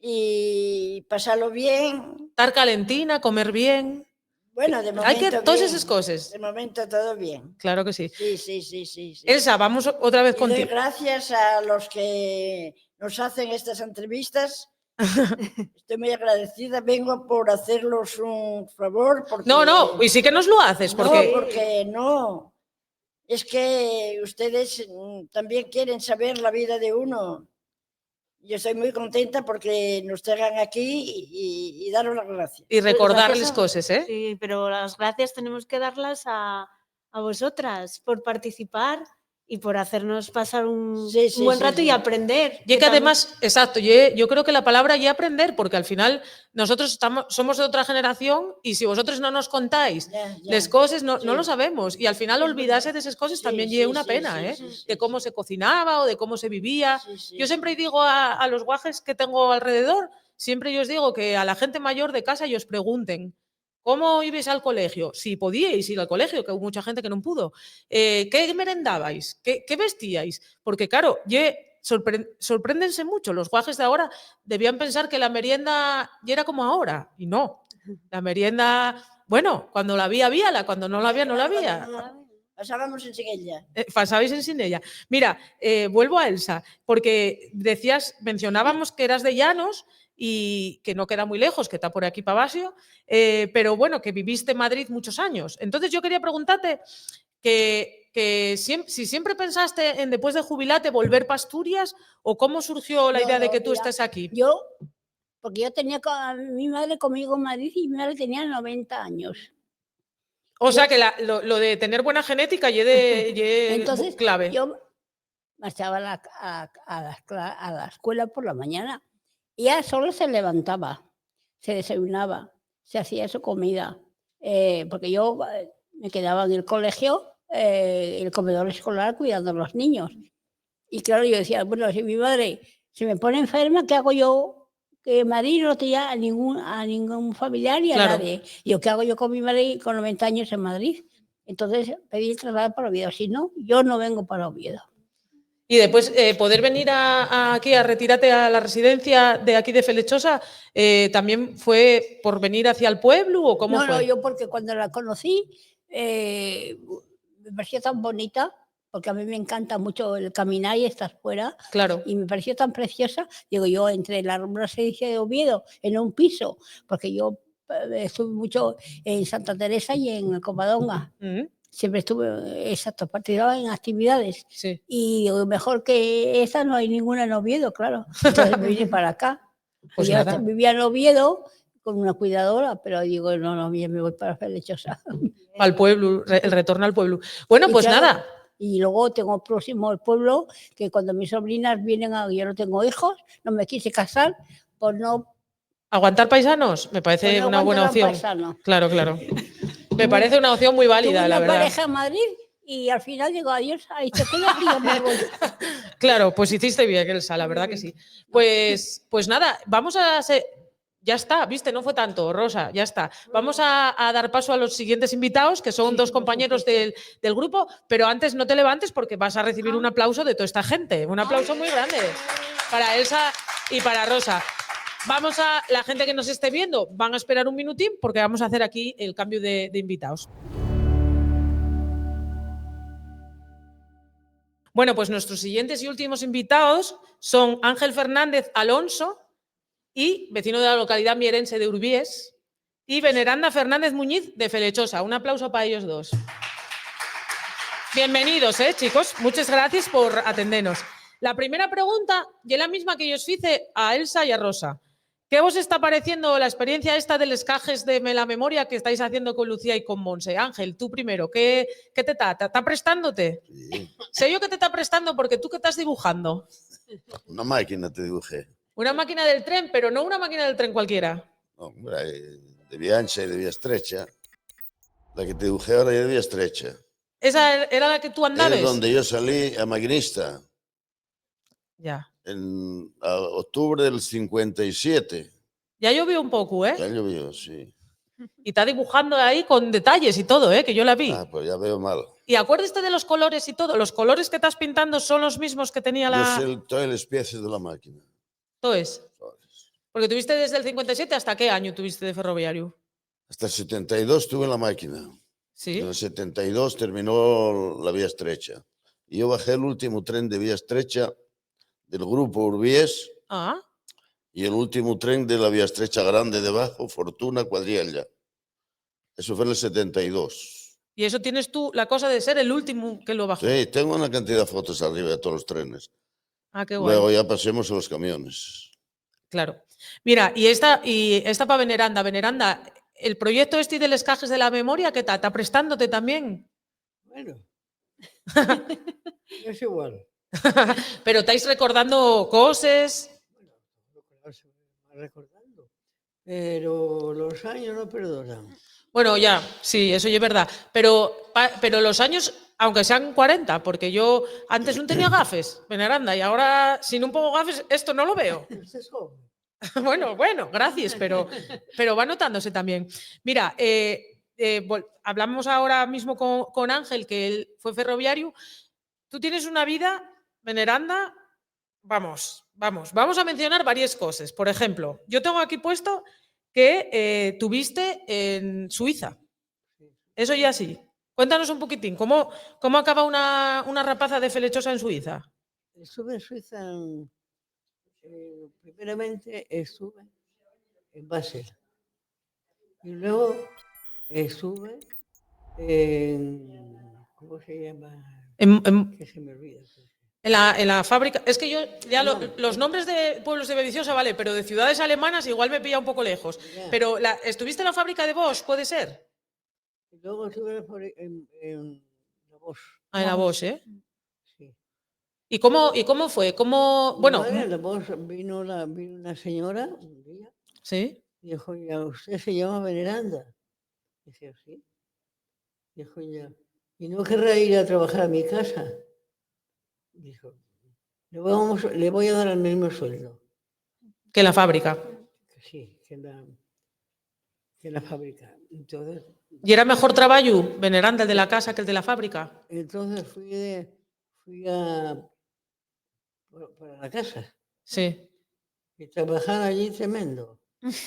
y pasarlo bien. Estar calentina, comer bien. Bueno, de momento hay que todas bien. Esas cosas. De momento todo bien. Claro que sí. Sí. Elsa, vamos otra vez contigo. Doy gracias a los que nos hacen estas entrevistas. Estoy muy agradecida. Vengo por hacerlos un favor. Porque... No, y sí que nos lo haces. Porque no. Es que ustedes también quieren saber la vida de uno. Yo estoy muy contenta porque nos traigan aquí y daros las gracias. Y recordarles cosas, ¿eh? Sí, pero las gracias tenemos que darlas a vosotras por participar y por hacernos pasar un buen rato y aprender. Y que además, exacto, yo creo que la palabra ya aprender, porque al final nosotros somos de otra generación y si vosotros no nos contáis las cosas, no lo sabemos. Y al final olvidarse de esas cosas también lleva una pena, ¿eh? De cómo se cocinaba o de cómo se vivía. Yo siempre digo a los guajes que tengo alrededor, siempre yo os digo que a la gente mayor de casa os pregunten ¿cómo ibais al colegio? Si podíais ir al colegio, que hubo mucha gente que no pudo. ¿Qué merendabais? ¿Qué vestíais? Porque claro, sorpréndense mucho. Los guajes de ahora debían pensar que la merienda ya era como ahora. Y no. La merienda, bueno, cuando la había, habíala. Cuando no la había, no la había. Pasábamos en sin ella. Pasabais en sin ella. Mira, vuelvo a Elsa, porque mencionábamos que eras de Llanos y que no queda muy lejos, que está por aquí para Basio, pero bueno, que viviste en Madrid muchos años. Entonces yo quería preguntarte que si siempre pensaste en después de jubilarte volver para Asturias o cómo surgió la idea de que tú estés aquí. Porque yo tenía a mi madre conmigo en Madrid y mi madre tenía 90 años. O sea que lo de tener buena genética entonces, clave. Yo marchaba a la escuela por la mañana. Y ella solo se levantaba, se desayunaba, se hacía su comida, porque yo me quedaba en el colegio, el comedor escolar, cuidando a los niños. Y claro, yo decía, bueno, si mi madre se me pone enferma, ¿qué hago yo? Que Madrid no tenía a ningún familiar y a nadie. Y yo, ¿qué hago yo con mi madre con 90 años en Madrid? Entonces pedí el traslado para Oviedo. Si no, yo no vengo para Oviedo. Y después poder venir aquí a retirarte a la residencia de aquí de Felechosa, ¿también fue por venir hacia el pueblo o cómo fue? No, yo porque cuando la conocí me pareció tan bonita, porque a mí me encanta mucho el caminar y estar fuera. Claro. Y me pareció tan preciosa. Digo, yo entre la residencia de Oviedo en un piso, porque yo estuve mucho en Santa Teresa y en Covadonga. Siempre estuve, exacto, participaba en actividades. Sí. Y digo, mejor que esta no hay ninguna en Oviedo, claro. Entonces me vine para acá. Pues yo nada. vivía en Oviedo con una cuidadora, pero digo, no, bien me voy para Felechosa. Al pueblo, el retorno al pueblo. Bueno, Y pues claro, nada. Y luego tengo próximo el pueblo, que cuando mis sobrinas vienen yo no tengo hijos, no me quise casar, por no... ¿Aguantar paisanos? Me parece no una buena opción. Claro, claro. Me parece una opción muy válida, tuve la una verdad. pareja en Madrid y al final digo, adiós, ha dicho que ya yo me voy. Claro, pues hiciste bien, Elsa, la verdad que sí. Pues nada, vamos a... Ya está, viste, no fue tanto, Rosa, ya está. Vamos a dar paso a los siguientes invitados, que son dos compañeros del grupo, pero antes no te levantes porque vas a recibir un aplauso de toda esta gente. Un aplauso muy grande para Elsa y para Rosa. La gente que nos esté viendo, van a esperar un minutín porque vamos a hacer aquí el cambio de invitados. Bueno, pues nuestros siguientes y últimos invitados son Ángel Fernández Alonso, y vecino de la localidad mierense de Urbiés, y Veneranda Fernández Muñiz de Felechosa. Un aplauso para ellos dos. Bienvenidos, chicos. Muchas gracias por atendernos. La primera pregunta es la misma que yo os hice a Elsa y a Rosa. ¿Qué os está pareciendo la experiencia esta de los cajes de la memoria que estáis haciendo con Lucía y con Monse? Ángel, tú primero, ¿qué te está prestándote? Sí. Sé yo que te está prestando porque tú, ¿qué estás dibujando? Una máquina te dibujé. Una máquina del tren, pero no una máquina del tren cualquiera. No, de vía ancha y de vía estrecha. La que te dibujé ahora es de vía estrecha. ¿Esa era la que tú andabas? Es donde yo salí a maquinista. Ya. En octubre del 57. Ya llovió un poco, ¿eh? Ya llovió, sí. Y está dibujando ahí con detalles y todo, que yo la vi. Ah, pues ya veo mal. Y acuérdate de los colores y todo. ¿Los colores que estás pintando son los mismos que tenía la...? Yo sé todas las piezas de la máquina. ¿Todo es? Porque tuviste desde el 57 ¿hasta qué año tuviste de ferroviario? Hasta el 72 tuve la máquina. Sí. En el 72 terminó la vía estrecha. Y yo bajé el último tren de vía estrecha del grupo Urbiés. Ah. Y el último tren de la vía estrecha grande debajo, Fortuna Cuadriella. Eso fue en el 72. ¿Y eso tienes tú la cosa de ser el último que lo bajó? Sí, tengo una cantidad de fotos arriba de todos los trenes. Ah, qué guay. Luego ya pasemos a los camiones. Claro. Mira, y esta para Veneranda. Veneranda, el proyecto este de los cajes de la memoria, ¿qué tal? ¿Está prestándote también? Bueno, es igual. Pero estáis recordando cosas... recordando, pero los años no perdonan. Bueno, ya, sí, eso ya es verdad. Pero los años, aunque sean 40, porque yo antes no tenía gafes, Veneranda, y ahora si no pongo gafes, esto no lo veo. Bueno, gracias, pero va notándose también. Mira, hablamos ahora mismo con Ángel, que él fue ferroviario. Tú tienes una vida, Veneranda, vamos a mencionar varias cosas. Por ejemplo, yo tengo aquí puesto que tuviste en Suiza. Eso ya sí. Cuéntanos un poquitín, ¿cómo acaba una rapaza de Felechosa en Suiza? Estuve en Suiza, primeramente estuve en Basel. Y luego estuve en... ¿Cómo se llama? Que se me olvida. En la fábrica, es que yo ya los nombres de pueblos de Beviciosa, vale, pero de ciudades alemanas igual me pilla un poco lejos. Yeah. Pero ¿estuviste en la fábrica de Bosch, puede ser? Y luego estuve en la Bosch. Ah, en la Bosch, ¿eh? Sí. ¿Y cómo fue? Bueno, en la Bosch vino una señora un día. Sí. Y dijo, ya, ¿usted se llama Veneranda? Dice, sí. Dijo, ya, ¿y no querrá ir a trabajar a mi casa? Dijo, le voy a dar el mismo sueldo. ¿Que en la fábrica? Sí, que en la fábrica. Entonces, ¿y era mejor trabajo, Veneranda, el de la casa que el de la fábrica? Entonces fui a para la casa. Sí. Y trabajar allí tremendo.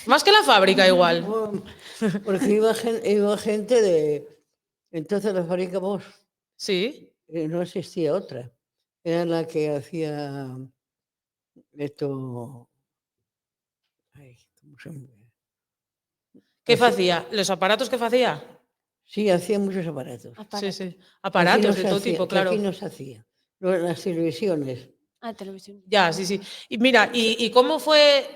Más que la fábrica igual. Bueno, porque iba gente de... Entonces la fábrica Bosch, Sí. no existía otra. Era la que hacía esto... Ay, ¿cómo se llama? ¿Qué Así- facía? ¿Los aparatos que facía? Sí, hacía muchos aparatos. Sí, sí. Aquí Aparatos no de se todo hacía, tipo, que aquí claro. no se hacía. Las televisiones. Televisión. Ya, sí, sí. Y mira, ¿y cómo fue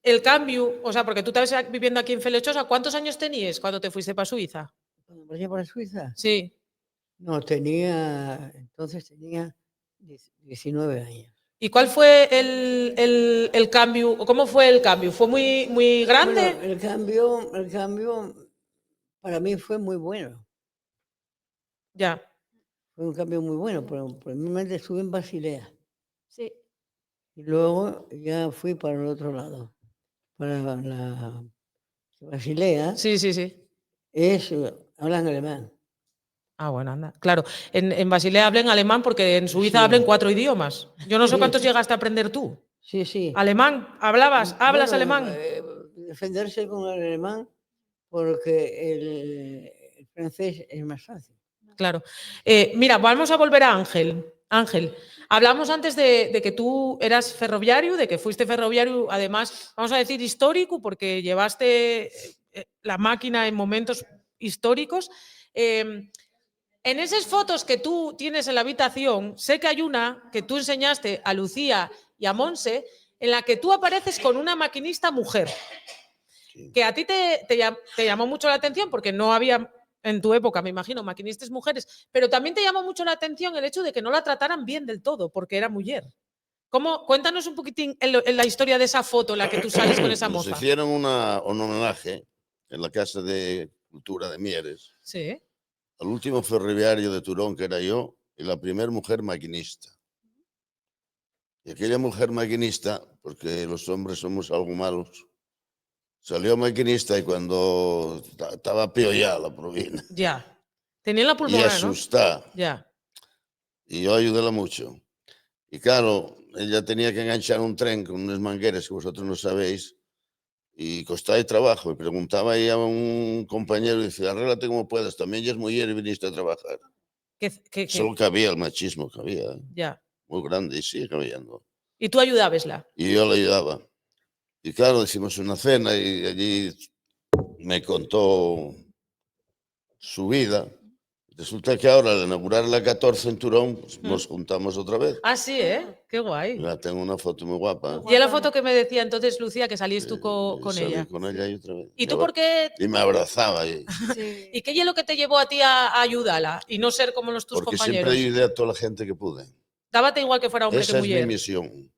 el cambio? O sea, porque tú estabas viviendo aquí en Felechosa, ¿cuántos años tenías cuando te fuiste para Suiza? Cuando me para Suiza, Sí. no, entonces tenía 19 años. ¿Y cuál fue el cambio? ¿O cómo fue el cambio? ¿Fue muy grande? Bueno, el cambio para mí fue muy bueno. Ya. Fue un cambio muy bueno, pero primeramente estuve en Basilea. Sí. Y luego ya fui para el otro lado. Para la Basilea Sí, sí, sí. hablan alemán. Ah, bueno, anda. Claro, en Basilea hablan alemán porque en Suiza Sí. hablan 4 idiomas. Yo no sé Sí. cuántos llegaste a aprender tú. Sí, sí. ¿Alemán? ¿Hablabas? ¿Hablas Bueno, alemán? Defenderse con el alemán porque el francés es más fácil. Claro. Mira, vamos a volver a Ángel. Ángel, hablamos antes de que tú eras ferroviario, de que fuiste ferroviario, además, vamos a decir histórico, porque llevaste la máquina en momentos históricos. En esas fotos que tú tienes en la habitación, sé que hay una que tú enseñaste a Lucía y a Monse, en la que tú apareces con una maquinista mujer, que a ti te llamó mucho la atención porque no había en tu época, me imagino, maquinistas mujeres, pero también te llamó mucho la atención el hecho de que no la trataran bien del todo, porque era mujer. Cuéntanos un poquitín en la historia de esa foto en la que tú sales con esa Nos moza. hicieron un homenaje en la Casa de Cultura de Mieres Sí. al último ferroviario de Turón, que era yo, y la primera mujer maquinista. Y aquella mujer maquinista, porque los hombres somos algo malos, salió maquinista y cuando estaba peor ya la provina. Ya. Tenía la Y pulmonía, asustada. ¿no? Ya. Y yo ayudéla mucho. Y claro, ella tenía que enganchar un tren con unas mangueras que vosotros no sabéis y costaba trabajo. Y preguntaba ahí a un compañero y decía, arréglate como puedas, también ya es mujer y viniste a trabajar. Solo cabía el machismo que había. Ya. Muy grande y sigue habiendo. ¿Y tú ayudabasla? Y yo le ayudaba. Y claro, hicimos una cena y allí me contó su vida. Resulta que ahora, al inaugurar la 14 en Turón, pues, nos juntamos otra vez. Ah, sí, ¿eh? Qué guay. Ya tengo una foto muy guapa. Y es la foto que me decía entonces Lucía, que salís tú con Salí ella. con ella y otra vez. ¿Y tú por qué? Y me abrazaba. Y ¿Y qué es lo que te llevó a ti a ayudarla y no ser como tus porque compañeros? siempre ayudé a toda la gente que pude. Dábate igual que fuera hombre Esa que es mi mujer. misión.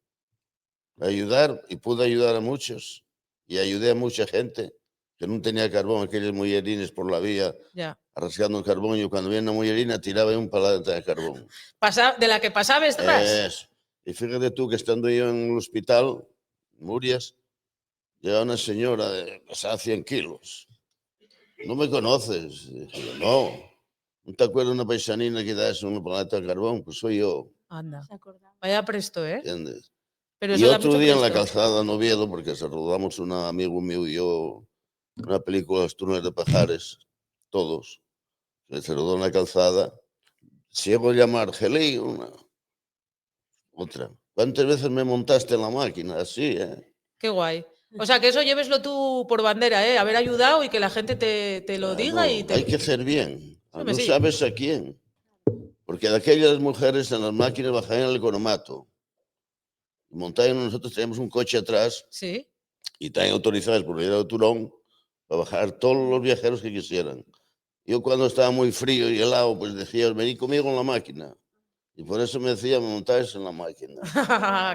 Ayudar, y pude ayudar a muchos. Y ayudé a mucha gente que no tenía carbón, aquellos mullerines por la vía, Ya. rascando el carbón. Y cuando viene una mullerina, tiraba un palante de carbón. De la que pasabas tras. Eso. Y fíjate tú que estando yo en el hospital, Murias, llega una señora de pesaba 100 kilos. ¿No me conoces? Y dije, no. ¿No te acuerdas de una paisanina que da eso, un palante de carbón? Pues soy yo. Anda. Vaya presto, ¿eh? ¿Entiendes? Pero Y eso da otro mucho día en la presto. calzada en Oviedo, porque se rodamos un amigo mío y yo una película, Los túneles de Pajares, todos, que se rodó en la calzada. Ciego a llamar, Gelí, otra. ¿Cuántas veces me montaste en la máquina? Así, ¿eh? Qué guay. O sea, que eso lléveslo tú por bandera, ¿eh? Haber ayudado y que la gente te lo diga y te... Hay que hacer bien. Hombre, No sí. sabes a quién. Porque de aquellas mujeres en las máquinas bajaban el economato. Montaban, nosotros teníamos un coche atrás. Sí. Y estaban autorizadas por el de Turón para bajar todos los viajeros que quisieran. Yo cuando estaba muy frío y helado, pues decía, vení conmigo en la máquina. Y por eso me decía, me montáis en la máquina.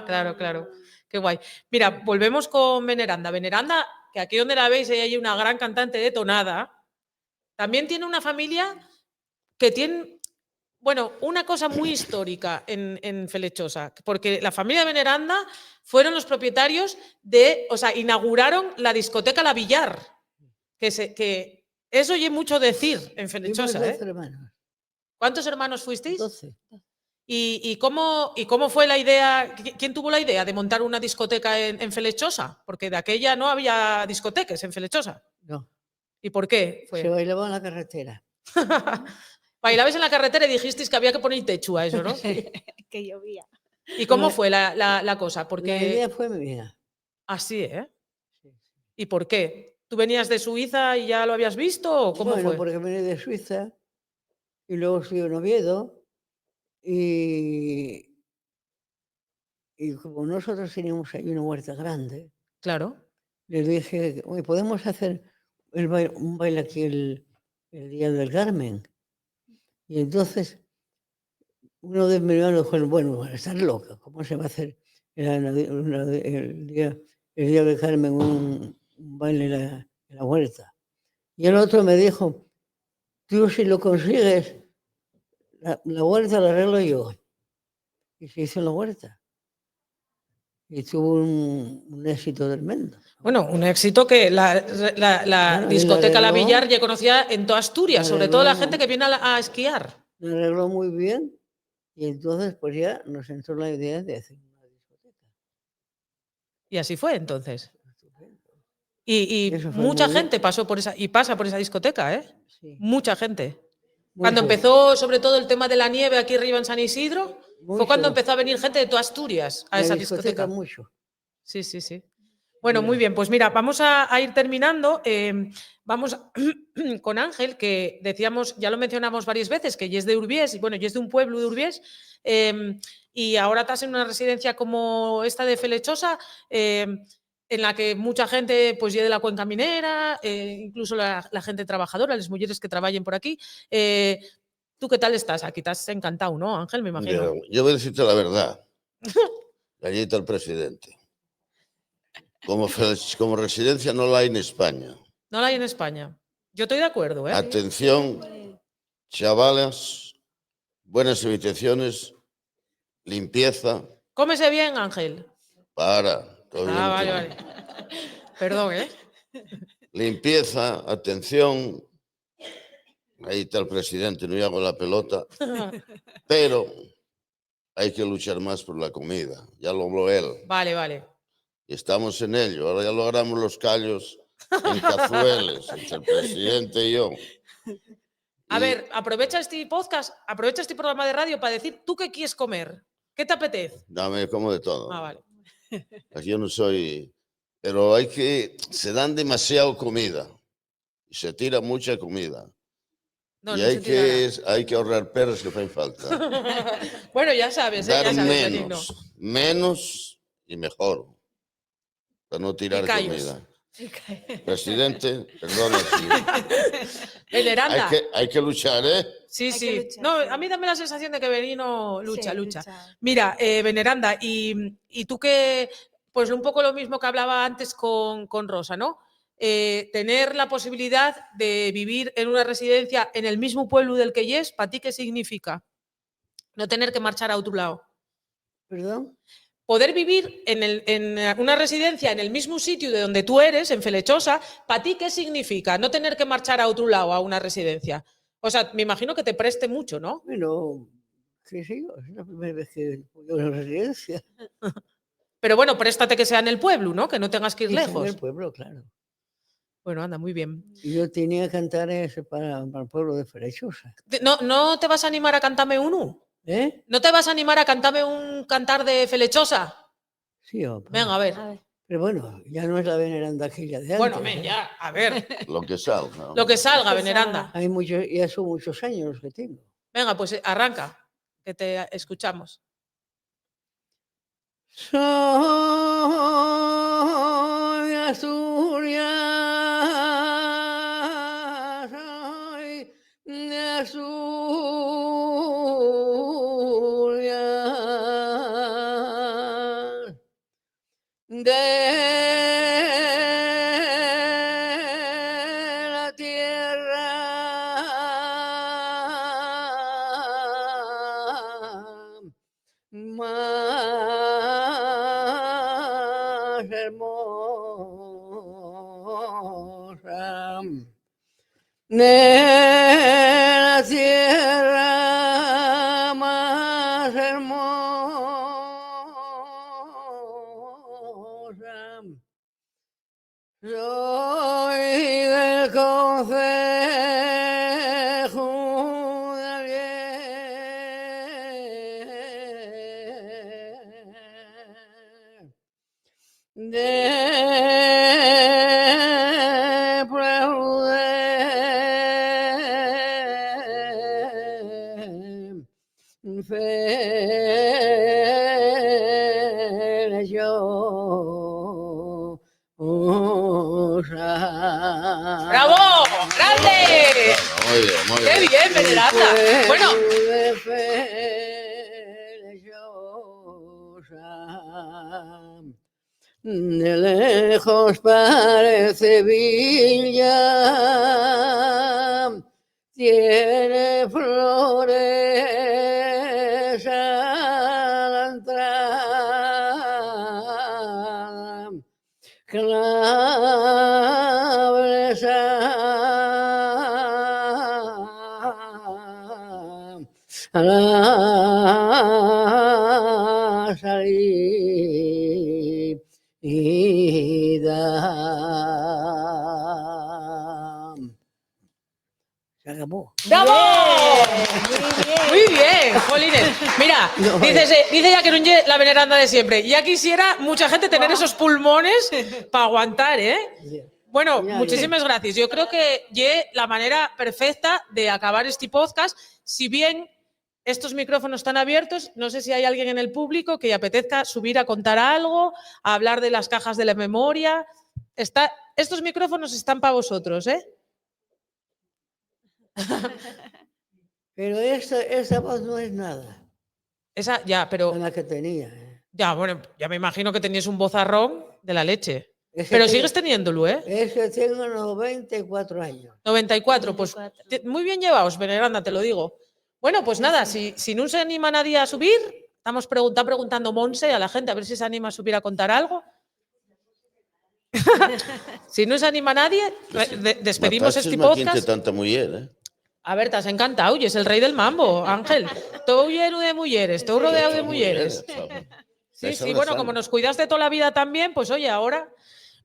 Claro, claro. Qué guay. Mira, volvemos con Veneranda. Veneranda, que aquí donde la veis, ella hay una gran cantante de tonada. También tiene una familia que tiene, bueno, una cosa muy histórica en Felechosa, porque la familia de Veneranda fueron los propietarios o sea, inauguraron la discoteca La Villar, que eso oye mucho decir en Felechosa, ¿eh? Hermanos. ¿Cuántos hermanos fuisteis? 12. ¿Y cómo fue la idea? ¿Quién tuvo la idea de montar una discoteca en Felechosa? Porque de aquella no había discotecas en Felechosa. No, ¿Y por qué fue? se bailaba en la carretera. Bailabais en la carretera y dijisteis que había que poner techo a eso, ¿no? Que llovía. ¿Y cómo fue la cosa? Porque... La idea fue mía. Así, ¿eh? Sí, sí. ¿Y por qué? ¿Tú venías de Suiza y ya lo habías visto o cómo Bueno, fue? porque vine de Suiza y luego estuve en Oviedo y como nosotros teníamos ahí una huerta grande, Claro. les dije, oye, ¿podemos hacer un baile aquí el Día del Carmen? Y entonces uno de mis hermanos dijo, bueno, estás loca, ¿cómo se va a hacer el Día del Carmen un baile en la huerta? Y el otro me dijo, tú si lo consigues, la huerta la arreglo yo. Y se hizo en la huerta. Y tuvo un éxito tremendo. Bueno, un éxito que la Bueno, discoteca La arregló- Villar ya conocía en toda Asturias, sobre todo la arregló- gente que viene a esquiar. Lo arregló muy bien y entonces pues ya nos entró la idea de hacer una discoteca. Y así fue entonces. Estupendo. Y Eso fue mucha muy bien. gente pasó por esa y pasa por esa discoteca, ¿eh? Sí, Mucha gente. mucho. Cuando empezó sobre todo el tema de la nieve aquí arriba en San Isidro, fue Mucho. cuando empezó a venir gente de toda Asturias a La esa discoteca. mucho. Sí, sí, sí. Bueno, Mira. muy bien, pues mira, vamos a ir terminando. Vamos con Ángel, que decíamos, ya lo mencionamos varias veces, que ya es de Urbiés, y bueno, ya es de un pueblo de Urbiés, y ahora estás en una residencia como esta de Felechosa, en la que mucha gente pues ya de la cuenca minera, incluso la gente trabajadora, las mujeres que trabajen por aquí. ¿Tú qué tal estás? Aquí estás encantado, ¿no, Ángel? Me imagino. Yo voy a decirte la verdad. Gallito al presidente. Como residencia no la hay en España. No la hay en España. Yo estoy de acuerdo, ¿eh? Atención, chavalas, buenas habitaciones, limpieza. Cómese bien, Ángel. Todo bien Ah, tú. vale. Perdón, ¿eh? Limpieza, atención. Ahí está el presidente, no hago la pelota. Pero hay que luchar más por la comida. Ya lo habló él. Vale. Y estamos en ello. Ahora ya logramos los callos en cazuelas entre el presidente y yo. A ver, aprovecha este podcast, aprovecha este programa de radio para decir, ¿tú qué quieres comer? ¿Qué te apetece? Dame como de todo. Ah, vale. Yo no soy... Pero se dan demasiado comida. Y se tira mucha comida. No, y no se tirará. hay que ahorrar perros que hacen falta. Bueno, ya sabes, Dar Benigno. menos y mejor. Para no tirar comida. Presidente, perdona. Veneranda. Hay que luchar, ¿eh? Sí, Hay sí. que luchar, No, sí. a mí dame la sensación de que Benigno lucha. lucha. Mira, Veneranda, y tú que, pues un poco lo mismo que hablaba antes con Rosa, ¿no? Tener la posibilidad de vivir en una residencia en el mismo pueblo del que es, ¿para ti qué significa? No tener que marchar a otro lado. ¿Perdón? Poder vivir en una residencia en el mismo sitio de donde tú eres, en Felechosa, ¿para ti qué significa? No tener que marchar a otro lado, a una residencia. O sea, me imagino que te preste mucho, ¿no? Bueno, qué sé yo, es la primera vez que voy a una residencia. Pero bueno, préstate que sea en el pueblo, ¿no? Que no tengas que ir Sí, lejos. en el pueblo, claro. Bueno, anda, muy bien. Y yo tenía cantares para el pueblo de Felechosa. ¿No te vas a animar a cantarme uno? ¿Eh? ¿No te vas a animar a cantarme un cantar de Felechosa? Sí, hombre. Venga, a ver. Pero bueno, ya no es la veneranda aquella de antes. Bueno, ¿eh? ya, a ver. Lo que salga. Lo que salga, veneranda. Hay muchos, ya son muchos años los que tengo. Venga, pues arranca, que te escuchamos. Soy Asturias, soy de Asturias, de la tierra más hermosa, de la tierra más Soy del Concejo de ¡Bravo! ¡Grande! Muy bien, muy ¡Qué bien. bien, Veneranda! Bueno, de lejos parece Villa, tiene flores a la entrada, claves a la salida. Se acabó. ¡bravo! Muy bien. Muy bien, jolines. Mira, dice ya que no lle la Veneranda de siempre. Ya quisiera mucha gente tener esos pulmones para aguantar, ¿eh? Bueno, Ya, muchísimas gracias. Yo creo que lle la manera perfecta de acabar este podcast. Si bien estos micrófonos están abiertos, no sé si hay alguien en el público que le apetezca subir a contar algo, a hablar de las cajas de la memoria. Estos micrófonos están para vosotros, ¿eh? Pero esa voz no es nada, Esa, ya, pero la que tenía. ¿Eh? ya, bueno, ya me imagino que tenías un vozarrón de la leche. Es que Pero tengo- sigues teniéndolo, ¿eh? Es que tengo 94 años. 94, pues 94. muy bien llevaos, Veneranda, te lo digo. Bueno, pues nada, si no se anima nadie a subir, está preguntando Monse a la gente a ver si se anima a subir a contar algo. Si no se anima nadie, despedimos este podcast. Tanta mujer, A ver, te has encantado, y es el rei del mambo, Ángel. Todo lleno de mujeres, todo rodeado de mujeres. Sí, sí, bueno, como nos cuidaste toda la vida también, pues oye, ahora.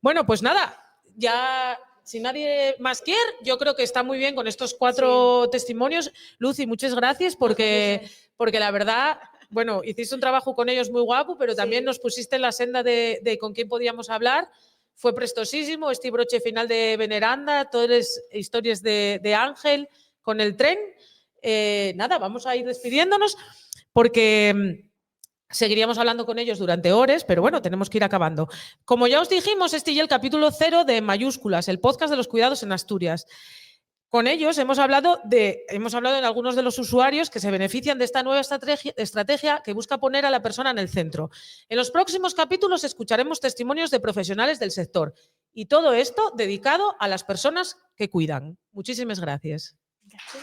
Bueno, pues nada, ya si nadie más quiere, yo creo que está muy bien con estos 4 testimonios. Lucy, muchas gracias porque la verdad, bueno, hiciste un trabajo con ellos muy guapo, pero también nos pusiste en la senda de con quién podíamos hablar. Fue prestosísimo este broche final de Veneranda, todas las historias de Ángel con el tren. Nada, vamos a ir despidiéndonos porque seguiríamos hablando con ellos durante horas, pero bueno, tenemos que ir acabando. Como ya os dijimos, este es el capítulo 0 de Mayúsculas, el podcast de los cuidados en Asturias. Con ellos hemos hablado en algunos de los usuarios que se benefician de esta nueva estrategia que busca poner a la persona en el centro. En los próximos capítulos escucharemos testimonios de profesionales del sector y todo esto dedicado a las personas que cuidan. Muchísimas gracias. Gracias.